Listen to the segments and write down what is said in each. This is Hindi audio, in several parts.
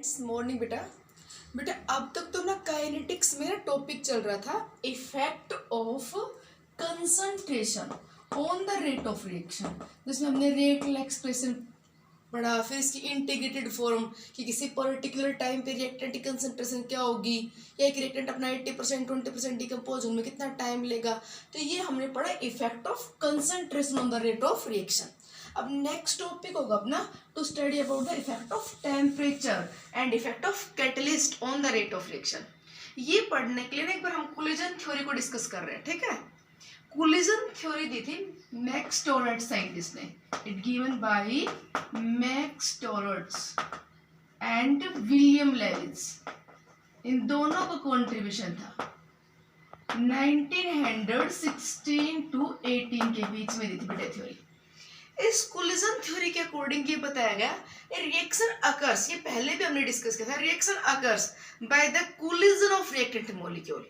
इट्स मॉर्निंग बेटा। बेटा अब तक तो ना काइनेटिक्स में ना टॉपिक चल रहा था effect of concentration on the rate of reaction, जिसमें हमने रेट एक्सप्रेशन पढ़ा, फिर इसकी इंटीग्रेटेड फॉर्म कि किसी पर्टिकुलर टाइम पे रिएक्टेंट की कंसंट्रेशन क्या होगी, या एक रिएक्टेंट अपना 80% 20% डिकम्पोज होने में कितना टाइम लेगा। तो ये हमने पढ़ा effect of concentration on the rate of reaction. अब नेक्स्ट टॉपिक होगा अपना to study about the effect of temperature and effect of catalyst on the rate of reaction. ये पढ़ने के लिए ना एक बार हम कोलिजन थ्योरी को डिस्कस कर रहे हैं, ठीक है। कोलिजन थ्योरी दी थी मैक्स टोरट साइंटिस्ट ने, it given by Max Trautz and William Lewis. इन दोनों का कंट्रीब्यूशन था 1916 टू 18 के बीच में दी थी बेटा थ्योरी। इस कोलिजन थ्योरी के अकॉर्डिंग ये बताया गया रिएक्शन अकर्स, ये पहले भी हमने डिस्कस किया था, reaction occurs by the collision of reactant molecule.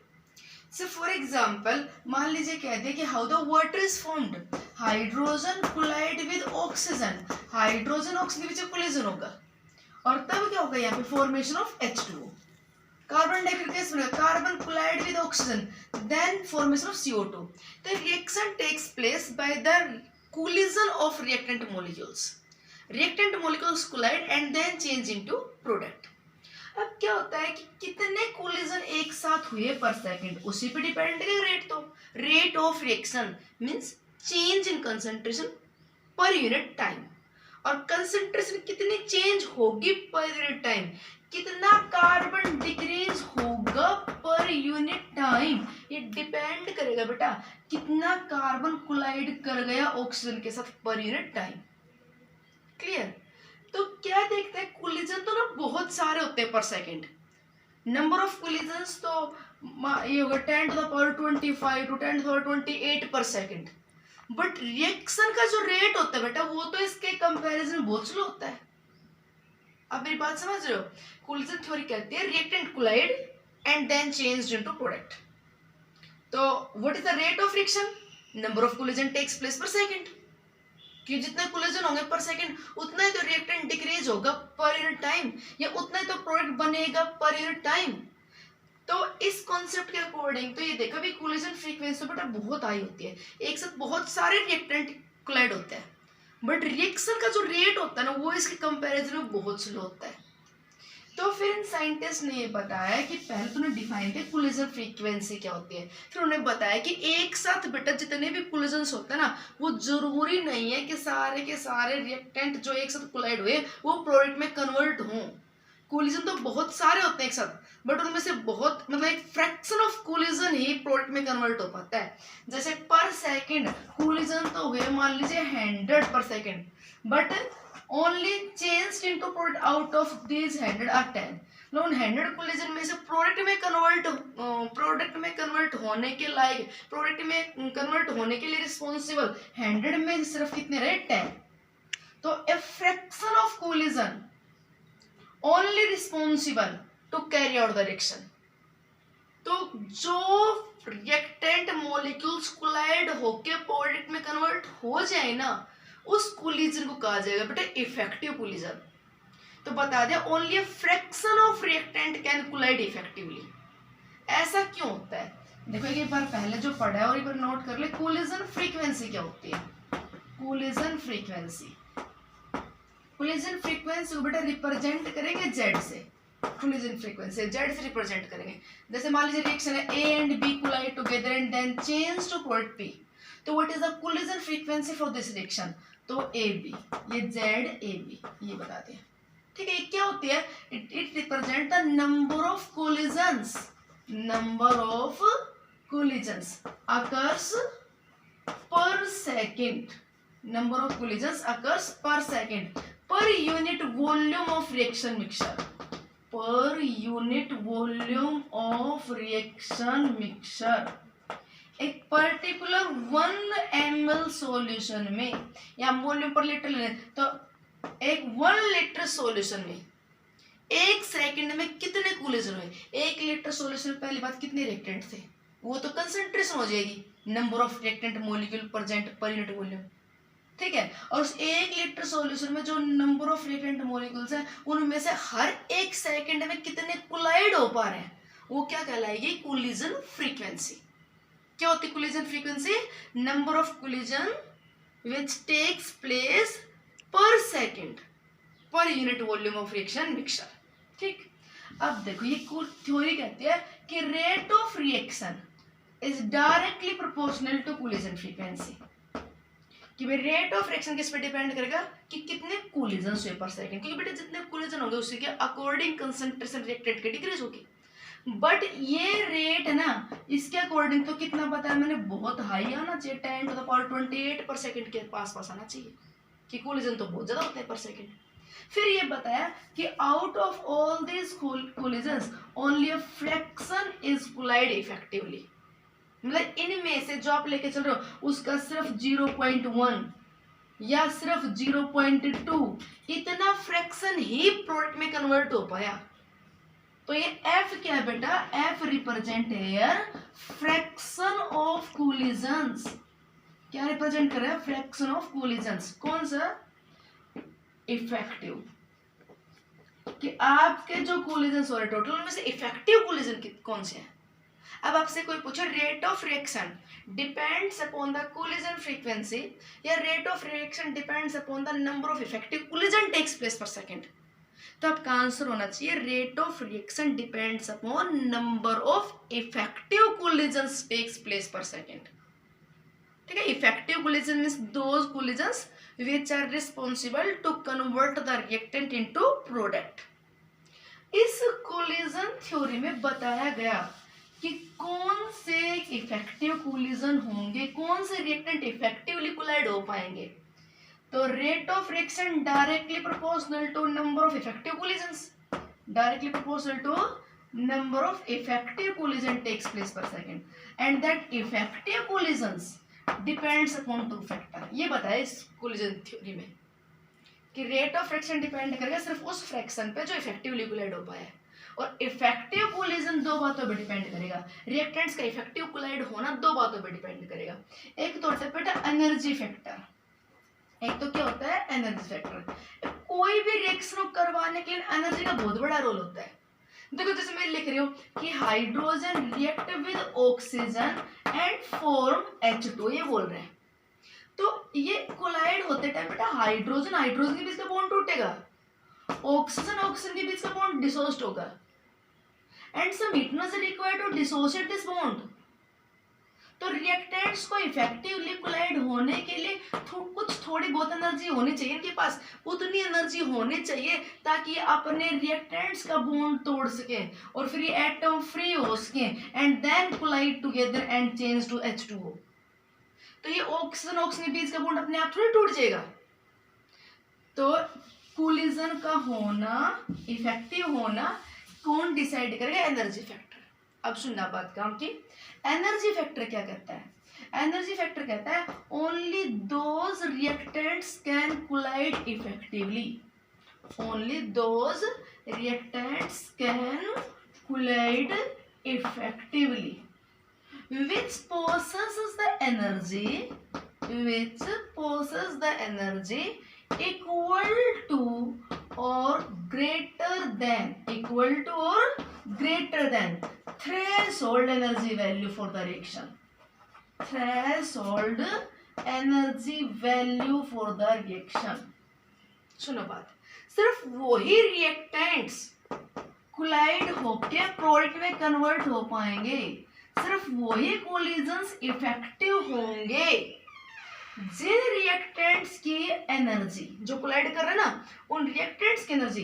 So for example, मान लीजिए कहते हैं कि how the water is formed, hydrogen collide with oxygen, hydrogen oxygen के बीच कोलिजन होगा और तब क्या होगा यहाँ पे formation of H2O, carbon dioxide gas बनेगा, carbon collide with oxygen, then formation of CO2। The reaction takes place by the collision of reactant molecules. Reactant molecules collide and then change into product. अब क्या होता है कि कितने कोलिजन एक साथ हुए पर सेकंड, उसी पे डिपेंड है रेट। तो rate of reaction means change in concentration per unit time, और कंसंट्रेशन कितनी चेंज होगी पर यूनिट टाइम, कितना कार्बन डिक्रीज होगा पर यूनिट टाइम, ये डिपेंड करेगा बेटा कितना कार्बन कोलाइड कर गया ऑक्सीजन के साथ पर यूनिट टाइम। क्लियर। तो क्या देखते हैं, कोलिजन तो ना बहुत सारे होते हैं पर सेकंड, नंबर ऑफ कोलिजन्स तो ये होगा 10 to the power 25 to 10 to the power 28 पर सेकंड, बट रिएक्शन का जो रेट होता है बेटा वो तो इसके कंपैरिजन बहुत स्लो होता है। अब मेरी बात समझ रहे हो, कोलिजन थ्योरी कहती है reactant collide and then changed into product. तो what is the rate of reaction, number of collision takes place per second, कि जितने कोलिजन होंगे पर सेकंड उतना ही तो रिएक्टेंट डिक्रीज होगा पर यूनिट टाइम, या उतना ही तो प्रोडक्ट बनेगा पर यूनिट टाइम। तो इस कॉन्सेप्ट के अकॉर्डिंग तो ये देखा भी कोलिजन फ्रीक्वेंसी बेटा बहुत हाई होती है, एक साथ बहुत सारे रिएक्टेंट कोलाइड होते हैं, बट रिएक्शन का जो रेट होता है ना वो इसके कंपैरिजन में बहुत स्लो होता है। तो फिर इन साइंटिस्ट ने ये बताया कि पहले तो उन्होंने डिफाइन किया कोलिजन फ्रीक्वेंसी क्या होती है, फिर उन्होंने बताया कि एक साथ बेटा जितने भी कोलिजन्स होते हैं ना वो जरूरी नहीं है कि सारे के सारे रिएक्टेंट जो एक साथ कोलाइड हुए वो प्रोडक्ट में कन्वर्ट हों। कोलिजन तो बहुत सारे होते हैं एक साथ, बट उनमें से बहुत मतलब एक fraction of collision he product में कन्वर्ट हो पाता है। जैसे पर सेकेंड कोलिजन तो हुए मान लीजिए 100 पर second, but only changed into product out of these 100 are 10। मतलब उन 100 कोलिजन में से प्रोडक्ट में कन्वर्ट होने के लायक, प्रोडक्ट में कन्वर्ट होने के लिए रिस्पॉन्सिबल 100 में सिर्फ कितने रहे 10। तो a fraction of collision only responsible to carry out the reaction. तो जो रिएक्टेंट मॉलिक्यूल्स कोलाइड होके प्रोडक्ट में कन्वर्ट हो जाए ना उस कोलिजन को कहा जाएगा बेटा इफेक्टिव कोलिजन। तो बता दिया only a fraction of reactant can collide effectively. ऐसा क्यों होता है, देखो एक बार पहले जो पढ़ा है और एक बार नोट कर ले, कोलिजन फ्रीक्वेंसी क्या होती है। कोलिजन फ्रीक्वेंसी को बेटा रिप्रेजेंट करेंगे जेड से, कोलिजन फ्रीक्वेंसी जेड से रिप्रेजेंट करेंगे। जैसे मान लीजिए रिएक्शन है A and B collide together and then change to product P, तो what is the collision frequency for this reaction, तो ए बी, ये जेड ए बी ये बता दें। ठीक है, ये क्या होती है, it represent the number of collisions occurs per second, number of collisions occurs per second per unit volume of reaction mixture, पर unit volume of reaction mixture. एक पर्टिकुलर 1 ml सॉल्यूशन में, या वॉल्यूम पर लीटर ले तो एक 1 लीटर सॉल्यूशन में 1 सेकंड में कितने कोलिजन हुए। 1 लीटर सॉल्यूशन में पहली बात कितने रिएक्टेंट थे, वो तो कंसंट्रेशन हो जाएगी, number of reactant molecule present पर यूनिट वॉल्यूम। ठीक है। और उस 1 लीटर सॉल्यूशन में जो नंबर ऑफ रिएक्टेंट मॉलिक्यूल्स हैं उनमें से हर 1 सेकंड में कितने कोलाइड हो पा रहे हैं वो क्या कहलाएगी, कोलिजन फ्रीक्वेंसी। क्या होती है collision frequency, number of collision which takes place per second per unit volume of reaction mixture. ठीक, अब देखो ये थ्योरी कहती है कि rate of reaction is directly proportional to collision frequency. कि भाई रेट ऑफ रिएक्शन किस पे डिपेंड करेगा कि कितने कोलिजन हुए पर सेकंड, क्योंकि बेटा जितने कोलिजन होंगे उसी के अकॉर्डिंग कंसंट्रेशन रिएक्टेंट की डिक्रीज होगी। बट ये रेट है ना, इसके अकॉर्डिंग तो कितना पता है मैंने, बहुत हाई आना चाहिए, 10⁻28 पर सेकंड के पास आना चाहिए, कि कोलिजन तो बहुत ज्यादा होते हैं पर सेकंड। फिर ये बताया कि out of all this collisions only a fraction is collide effectively. मतलब इनमें से जो आप लेके चल रहे हो उसका सिर्फ 0.1 या सिर्फ 0.2 इतना फ्रैक्शन ही प्रोडक्ट में कन्वर्ट हो पाया। तो ये F क्या है बेटा, F represent here fraction of collisions. क्या रिप्रेजेंट कर रहा है, फ्रैक्शन ऑफ कोलिजन्स। कौन सा, इफेक्टिव, कि आपके जो कोलिजन्स हो रहे टोटल उनमें से इफेक्टिव कोलिजन कौन से हैं। अब आपसे कोई पूछे rate of reaction depends upon the collision frequency या rate of reaction depends upon the number of effective collision takes place per second, तो आपका आंसर होना चाहिए rate of reaction depends upon number of effective collisions takes place per second. ठीक है, effective collision means those collisions which are responsible to convert the reactant into product. इस कोलिजन थ्योरी में बताया गया कि कौन से इफेक्टिव कोलिजन होंगे, कौन से रिएक्टेंट इफेक्टिवली कोलाइड हो पाएंगे। तो rate of reaction directly proportional to number of effective collisions, directly proportional to number of effective collision takes place per second, and that effective collisions depends upon 2 factor. ये बताया इस कोलिजन थ्योरी में कि रेट ऑफ रिएक्शन डिपेंड करेगा सिर्फ उस फ्रैक्शन पे जो इफेक्टिवली कोलाइड हो पाया है, और इफेक्टिव कोलिजन 2 बातों पे डिपेंड करेगा। रिएक्टेंट्स का इफेक्टिव कोलाइड होना 2 बातों पे डिपेंड करेगा। एक तो होता है बेटा एनर्जी फैक्टर, एक तो क्या होता है एनर्जी फैक्टर। कोई भी रिएक्शन करवाने के लिए एनर्जी का बहुत बड़ा रोल होता है। देखो जैसे मैं लिख रही हूँ कि hydrogen react with oxygen and form H2, ये बोल रहे हैं। तो ये कोलाइड होते टाइम बेटा हाइड्रोजन हाइड्रोजन के बीच का बॉन्ड टूटेगा, ऑक्सीजन ऑक्सीजन के बीच का बॉन्ड डिसोसिएट होगा, and some heat is required to dissociate this bond. तो रिएक्टेंट्स को इफेक्टिवली कोलाइड होने के लिए कुछ थोड़ी बहुत एनर्जी होनी चाहिए इनके पास, उतनी एनर्जी होनी चाहिए ताकि अपने रिएक्टेंट्स का बॉन्ड तोड़ सके और फिर ये एटम फ्री हो सके and then collide together and change to H2O। तो ये ऑक्सीजन ऑक्सीजन के बीच का बॉन्ड अपने आप थोड़ी टूट जाएगा। तो कोलिजन का होना, इफेक्टिव होना कौन डिसाइड करेगा, एनर्जी फैक्टर। अब सुनना बात काम की, एनर्जी फैक्टर क्या कहता है, एनर्जी फैक्टर कहता है only those reactants can collide effectively, only those reactants can collide effectively which possesses the energy equal to or greater than threshold energy value for the reaction, threshold energy value for the reaction। सुनो बात, सिर्फ वही रिएक्टेंट्स कोलाइड होके प्रोडक्ट में कन्वर्ट हो पाएंगे, सिर्फ वही कोलिजन्स इफेक्टिव होंगे जिन रिएक्टेंट्स की एनर्जी जो कोलाइड कर रहे हैं ना, उन रिएक्टेंट्स की एनर्जी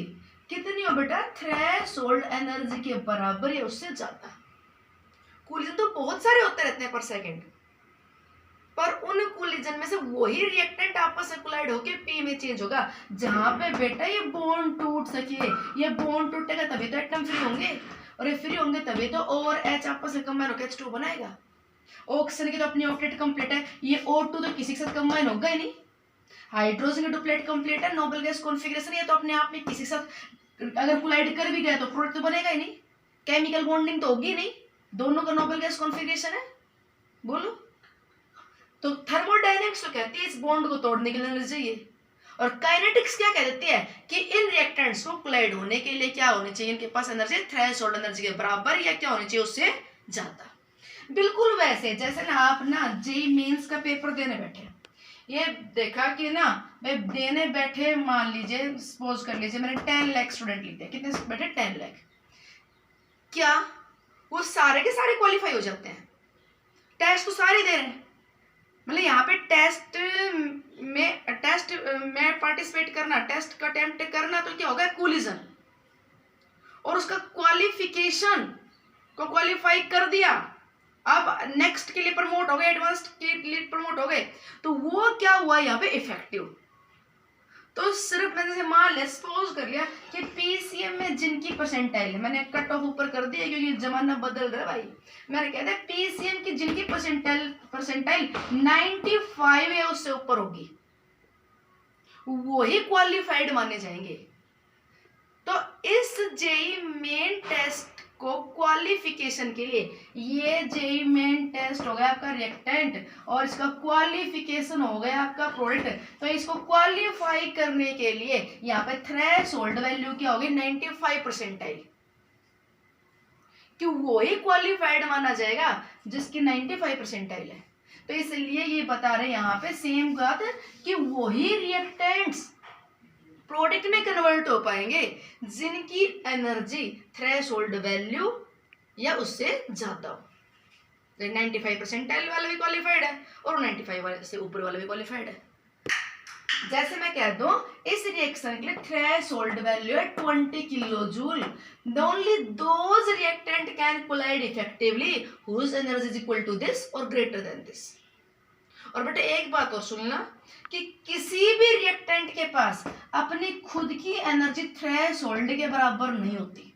कितनी हो बेटा, थ्रेशोल्ड एनर्जी के बराबर या उससे ज्यादा। कोलिजन तो बहुत सारे होते रहते हैं पर सेकंड, पर उन कोलिजन में से वही रिएक्टेंट आपस में कोलाइड होके पी में चेंज होगा जहां पे बेटा ये बॉन्ड टूट सके। ये बॉन्ड टूटेगा तभी तो एटम फ्री होंगे, और ये फ्री होंगे तभी तो O और H आपस में कंबाइन होकर H2 बनाएगा। ऑक्सीजन की तो अपनी ऑक्टेट कंप्लीट है, ये O2 तो किसी के साथ कंबाइन होगा ही नहीं। हाइड्रोजन की डुप्लेट कंप्लीट है, नोबल गैस कॉन्फ़िगरेशन, ये तो अपने आप में किसी के साथ अगर कोलाइड कर भी गया तो प्रोडक्ट तो बनेगा ही नहीं, केमिकल बॉन्डिंग तो होगी नहीं, दोनों का नोबल गैस कॉन्फ़िगरेशन है। बोलो तो थर्मोडायनेमिक्स तो कहती है इस बॉन्ड को तोड़ने के लिए एनर्जी चाहिए, और काइनेटिक्स क्या कह देती है कि इन रिएक्टेंट्स को कोलाइड होने के लिए क्या होनी चाहिए, इनके पास एनर्जी थ्रेशोल्ड एनर्जी के बराबर या क्या होनी चाहिए, उससे ज्यादा। बिल्कुल वैसे जैसे ना आप ना जेईई मेंस का पेपर देने बैठे, ये देखा कि ना भाई देने बैठे, मान लीजिए सपोज कर लीजिए मैंने 10 लाख स्टूडेंट लिखे, कितने बैठे 10 लाख, क्या वो सारे के सारे क्वालिफाई हो जाते हैं? टेस्ट तो सारे दे रहे हैं, मतलब यहाँ पे टेस्ट में पार्टिसिपेट करना, टेस्ट का अटेम्प्ट करना, तो क्या होगा कोलिजन, और उसका क्वालिफिकेशन को क्वालिफाई कर दिया, अब नेक्स्ट के लिए प्रमोट हो गए, एडवांस्ड के लिए प्रमोट हो गए, तो वो क्या हुआ यहाँ पे इफेक्टिव। तो सिर्फ मैंने जैसे मान लिया, सपोज कर लिया कि पीसीएम में जिनकी परसेंटाइल है, मैंने कट ऑफ ऊपर कर दिया क्योंकि जमाना बदल रहा है भाई, मैंने कहता है पीसीएम की जिनकी परसेंटाइल 95 या उससे ऊपर होगी वो ही क्वालिफाइड माने जाएंगे। तो इस जेईई मेन टेस्ट को क्वालिफिकेशन के लिए, ये जेईई मेन टेस्ट हो गया आपका रिएक्टेंट और इसका क्वालिफिकेशन हो गया आपका प्रोडक्ट, तो इसको क्वालिफाई करने के लिए यहाँ पे थ्रेशोल्ड वैल्यू क्या होगी 95 परसेंटाइल, कि वो ही क्वालिफाइड माना जाएगा जिसकी 95 परसेंटाइल है। तो इसलिए ये बता रहे यहाँ पे सेम बात कि वही रिएक्टेंट्स प्रोडक्ट में कन्वर्ट हो पाएंगे जिनकी एनर्जी थ्रेशोल्ड वैल्यू या उससे ज्यादा हो। 95 परसेंटाइल वाला भी क्वालिफाइड है और 95 वाले से ऊपर वाला भी क्वालिफाइड है। जैसे मैं कह दूं इस रिएक्शन के लिए थ्रेशोल्ड वैल्यू है 20 kilo joule, only those reactant can collide effectively whose energy is equal to this और ग्रेटर देन दिस। और बेटा एक बात और सुनना कि किसी भी रिएक्टेंट के पास अपनी खुद की एनर्जी थ्रेशोल्ड के बराबर नहीं होती।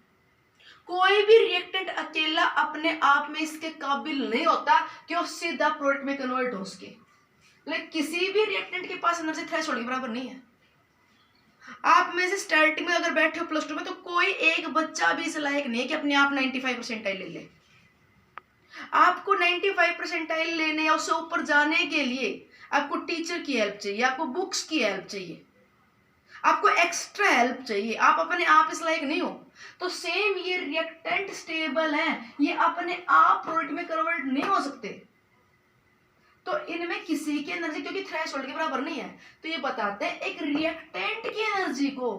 कोई भी रिएक्टेंट अकेला अपने आप में इसके काबिल नहीं होता कि वो सीधा प्रोडक्ट में कन्वर्ट हो सके, लेकिन किसी भी रिएक्टेंट के पास एनर्जी थ्रेशोल्ड के बराबर नहीं है। आप में से स्टार्टिंग में अगर बैठे हो प्लस टू में तो कोई एक बच्चा भी इस लायक नहीं है कि अपने आप 95 परसेंटाइल ले ले। आपको 95 परसेंटाइल लेने या उससे ऊपर जाने के लिए आपको टीचर की हेल्प चाहिए, आपको बुक्स की हेल्प चाहिए, आपको एक्स्ट्रा हेल्प चाहिए, आप अपने आप इस लायक नहीं हो। तो सेम ये रिएक्टेंट स्टेबल है, ये अपने आप प्रोडक्ट में कन्वर्ट नहीं हो सकते, तो इनमें किसी की एनर्जी क्योंकि थ्रेशोल्ड के बराबर नहीं है, तो ये बताते हैं एक रिएक्टेंट की एनर्जी को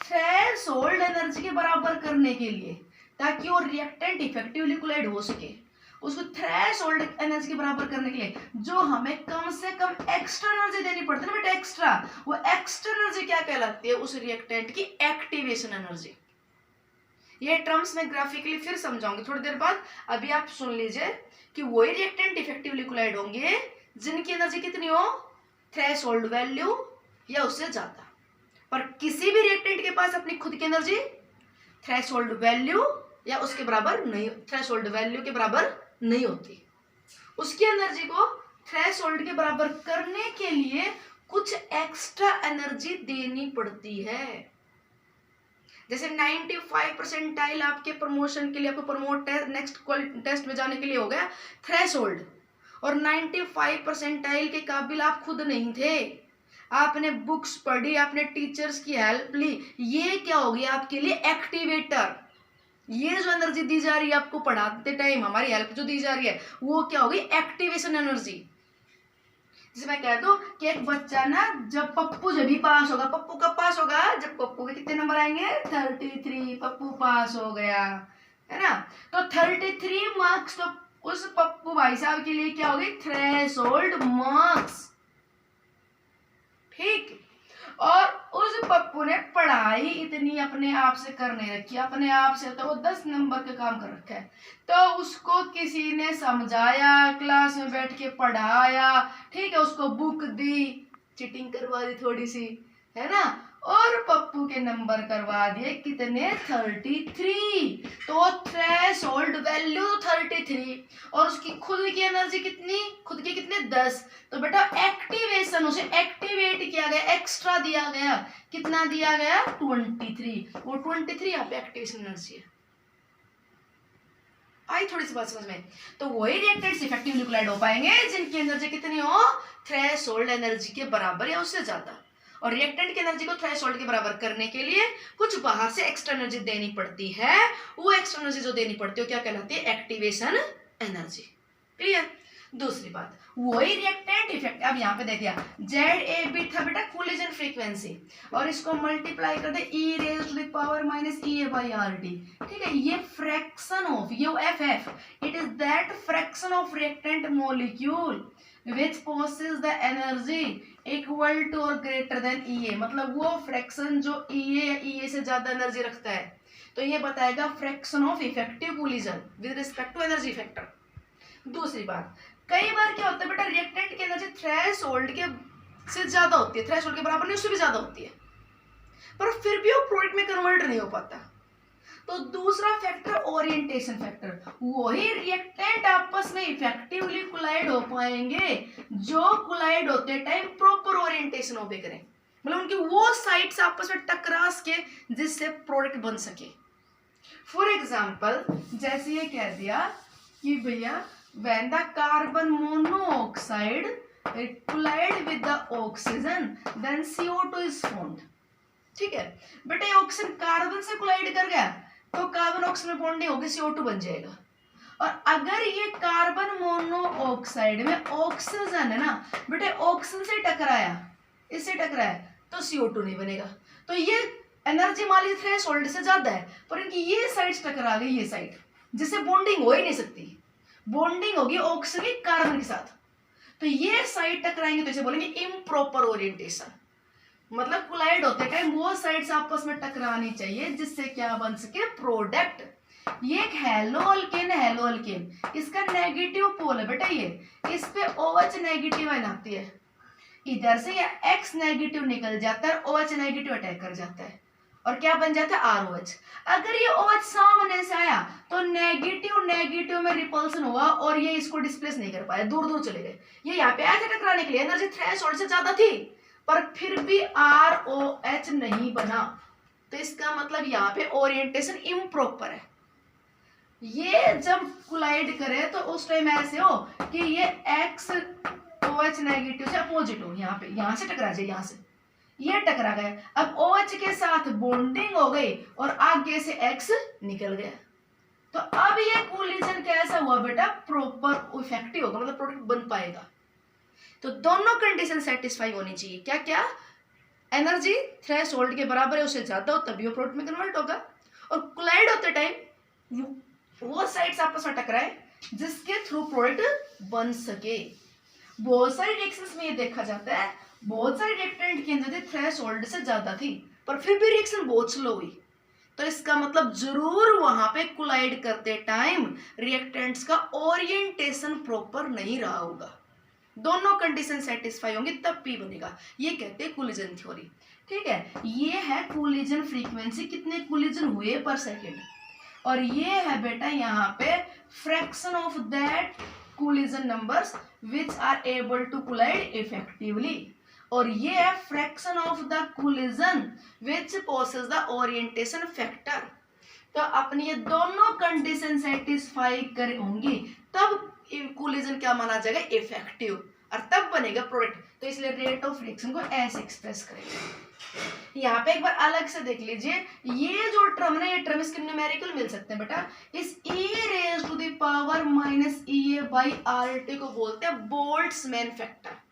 थ्रेशोल्ड एनर्जी के बराबर करने के लिए, ताकि वो रिएक्टेंट इफेक्टिवली कोलाइड हो सके, उसको थ्रेशोल्ड एनर्जी के बराबर करने के लिए जो हमें कम से कम एक्स्ट्रा एनर्जी देनी पड़ती है ना बेटा, एक्स्ट्रा, वो एक्स्ट्रा एनर्जी क्या कहलाती है, उस रिएक्टेंट की एक्टिवेशन एनर्जी। ये टर्म्स में ग्राफिकली फिर समझाऊंगी थोड़ी देर बाद, अभी आप सुन लीजिए कि वही रिएक्टेंट इफेक्टिवली कोलाइड होंगे जिनकी एनर्जी कितनी हो थ्रेशोल्ड वैल्यू या उससे ज्यादा। पर किसी भी रिएक्टेंट के पास अपनी खुद की एनर्जी थ्रेशोल्ड वैल्यू या उसके बराबर नहीं, थ्रेशोल्ड वैल्यू के बराबर नहीं होती। उसकी एनर्जी को थ्रेशोल्ड के बराबर करने के लिए कुछ एक्स्ट्रा एनर्जी देनी पड़ती है। जैसे 95 परसेंटाइल आपके प्रमोशन के लिए, आपको प्रमोट नेक्स्ट टेस्ट में जाने के लिए हो गया थ्रेशोल्ड, और 95 परसेंटाइल के काबिल आप खुद नहीं थे, आपने बुक्स पढ़ी, आपने टीचर्स की हेल्प ली, ये क्या हो गया आपके लिए एक्टिवेटर। ये जो एनर्जी दी जा रही है आपको पढ़ाते टाइम, हमारी हेल्प जो दी जा रही है वो क्या होगी एक्टिवेशन एनर्जी। जैसे मैं कह दूं कि एक बच्चा ना जब पप्पू जब भी पास होगा, पप्पू कब पास होगा जब पप्पू के कितने नंबर आएंगे 33, पप्पू पास हो गया है ना, तो 33 मार्क्स तो उस पप्पू भाई साहब के लिए क्या होगी थ्रेशोल्ड मार्क्स, ठीक। और उस पप्पू ने पढ़ाई इतनी अपने आप से कर नहीं रखी, अपने आप से तो वो 10 नंबर का काम कर रखा है, तो उसको किसी ने समझाया, क्लास में बैठ के पढ़ाया, ठीक है, उसको बुक दी, चीटिंग करवा दी थोड़ी सी, है ना, और पप्पू के नंबर करवा दिए कितने 33, तो थ्रेशोल्ड वैल्यू 33 और उसकी खुद की एनर्जी कितनी, खुद की कितने 10, तो बेटा एक्टिवेशन, उसे एक्टिवेट किया गया, एक्स्ट्रा दिया गया, कितना दिया गया 23, वो 23 यहाँ पे एक्टिवेशन एनर्जी है। आई थोड़ी सी बात समझ में? तो वही रिएक्टेंट्स इफेक्टिवली कोलाइड हो पाएंगे जिनकी एनर्जी कितनी हो, थ्रेशोल्ड एनर्जी के बराबर या उससे ज्यादा। और रिएक्टेंट की एनर्जी को थ्रेशोल्ड के बराबर करने के लिए कुछ बाहर से एक्स्ट्रा एनर्जी देनी पड़ती है। वो एक्स्ट्रा एनर्जी जो देनी पड़ती है क्या कहलाती है, एक्टिवेशन एनर्जी। क्लियर? दूसरी बात, वही रिएक्टेंट इफेक्ट, अब यहाँ पे देखिए ZAB था बेटा कोलिजन फ्रीक्वेंसी, और इसको मल्टीप्लाई कर दे e raised to the power minus EA by RT। ठीक है, ये फ्रैक्शन ऑफ, ये FF, it is that fraction of reactant molecule which possesses the energy equal to or greater than EA, मतलब वो फ्रैक्शन जो EA या EA से ज्यादा एनर्जी रखता है। तो ये बताएगा fraction of effective collision with respect to energy factor. दूसरी बात, कई बार क्या होता है बेटा, रिएक्टेंट की एनर्जी थ्रेशोल्ड के से ज्यादा होती है, थ्रेशोल्ड के बराबर नहीं, उससे भी ज्यादा होती है, पर फिर भी वो प्रोडक्ट में कन्वर्ट नहीं हो पाता। तो दूसरा फैक्टर ओरिएंटेशन फैक्टर, वही रिएक्टेंट आपस में इफेक्टिवली कोलाइड हो पाएंगे जो कोलाइड होते टाइम प्रॉपर ओरिएंटेशन होबे करें, मतलब उनकी वो साइड्स आपस में टकरा के जिससे प्रोडक्ट बन सके। फॉर एग्जाम्पल, जैसे ये कह दिया कि भैया when the carbon monoxide it collide with the oxygen then CO2 is formed। ठीक है बेटा, ये ऑक्सीजन कार्बन से कोलाइड कर गया तो कार्बन ऑक्सीजन में बॉन्डिंग होगी, CO2 बन जाएगा। और अगर ये कार्बन मोनोऑक्साइड में ऑक्सीजन है ना बेटे, ऑक्सीजन से टकराया, इससे टकराया तो CO2 नहीं बनेगा। तो ये एनर्जी मान लीजिए थ्रेशोल्ड से ज्यादा है, पर इनकी ये साइड टकरा गई, ये साइड, जिससे बॉन्डिंग हो ही नहीं सकती, बॉन्डिंग होगी ऑक्सीजन की कार्बन के साथ। तो ये साइड टकराएंगे तो इसे बोलेंगे इम्प्रॉपर ओरिएंटेशन, मतलब कोलाइड होते टाइम वो साइड्स आपस में टकरानी चाहिए जिससे क्या बन सके, प्रोडक्ट। ये एक हेलो अल्केन है, हेलो अल्केन, इसका नेगेटिव पोल है बेटा, ये इस पे OH नेगेटिव आयन आती है, इधर से ये X नेगेटिव निकल जाता है, OH नेगेटिव अटैक कर जाता है और क्या बन जाता है, ROH। अगर ये OH सामने से आया तो नेगेटिव नेगेटिव में रिपल्सन हुआ और ये इसको डिस्प्लेस नहीं कर पाया, दूर दूर चले गए। ये यहाँ पे आया था टकराने के लिए, एनर्जी थ्रेशोल्ड से ज्यादा थी पर फिर भी ROH नहीं बना, तो इसका मतलब यहाँ पे ओरिएंटेशन इम्प्रॉपर है। ये जब कोलाइड करे तो उस टाइम ऐसे हो कि ये X OH नेगेटिव से अपोजिट हो, यहाँ पे, यहाँ से टकरा जाए, यहाँ से ये टकरा गया, अब OH के साथ बॉन्डिंग हो गई और आगे से X निकल गया। तो अब ये कोलिजन कैसा हुआ बेटा, प्रॉपर इफेक्टिव होगा, मतलब प्रोडक्ट बन पाएगा। तो दोनों कंडीशन सेटिस्फाई होनी चाहिए, क्या क्या, एनर्जी थ्रेशोल्ड के बराबर है उससे ज्यादा हो तभी वो प्रोडक्ट में कन्वर्ट होगा, और कोलाइड होते टाइम वो साइड्स आपस में टकराए जिसके थ्रू प्रोडक्ट बन सके। बहुत सारी रिएक्शंस में ये देखा जाता है, बहुत सारे रिएक्टेंट की एनर्जी थ्रेशोल्ड से ज्यादा थी पर फिर भी रिएक्शन बहुत स्लो हुई, तो इसका मतलब जरूर वहां पे कोलाइड करते टाइम रिएक्टेंट्स का ओरिएंटेशन प्रॉपर नहीं रहा होगा। दोनों कंडीशन सेटिस्फाई होंगी तब पी बनेगा, ये कहते हैं कोलिजन थ्योरी। ठीक है, ये है कोलिजन फ्रीक्वेंसी, कितने कोलिजन हुए पर सेकेंड, और ये है बेटा यहाँ पे fraction of that collision numbers which are able to collide effectively, और ये है fraction of the collision which possess the orientation factor. तो अपनी ये दोनों कंडीशन सेटिस्फाई कर होंगी तब कोलिजन क्या माना जाएगा, इफेक्टिव, और तब बनेगा प्रोडक्ट। तो इसलिए रेट ऑफ रिएक्शन को ऐसे एक्सप्रेस करेंगे। यहाँ पे एक बार अलग से देख लीजिए, ये जो टर्म है, ये टर्म इसके न्यूमेरिकल मिल सकते हैं बेटा, इस e raised to the power minus EA by RT को बोलते हैं बोल्ट्जमैन फैक्टर।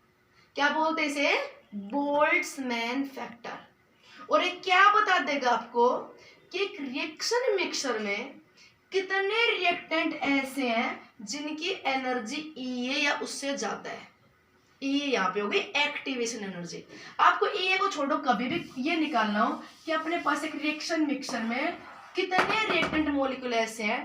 क्या बोलते हैं इसे, बोल्ट्जमैन फैक्टर। और ये क्या बता देगा आपको कि एक रिएक्शन मिक्सचर में कितने रिएक्टेंट ऐसे हैं जिनकी एनर्जी EA या उससे ज्यादा है। EA यहाँ पे हो गई एक्टिवेशन एनर्जी। आपको EA को छोड़ो, कभी भी ये निकालना हो कि अपने पास एक रिएक्शन मिक्सचर में कितने रिएक्टेंट मॉलिक्यूल ऐसे हैं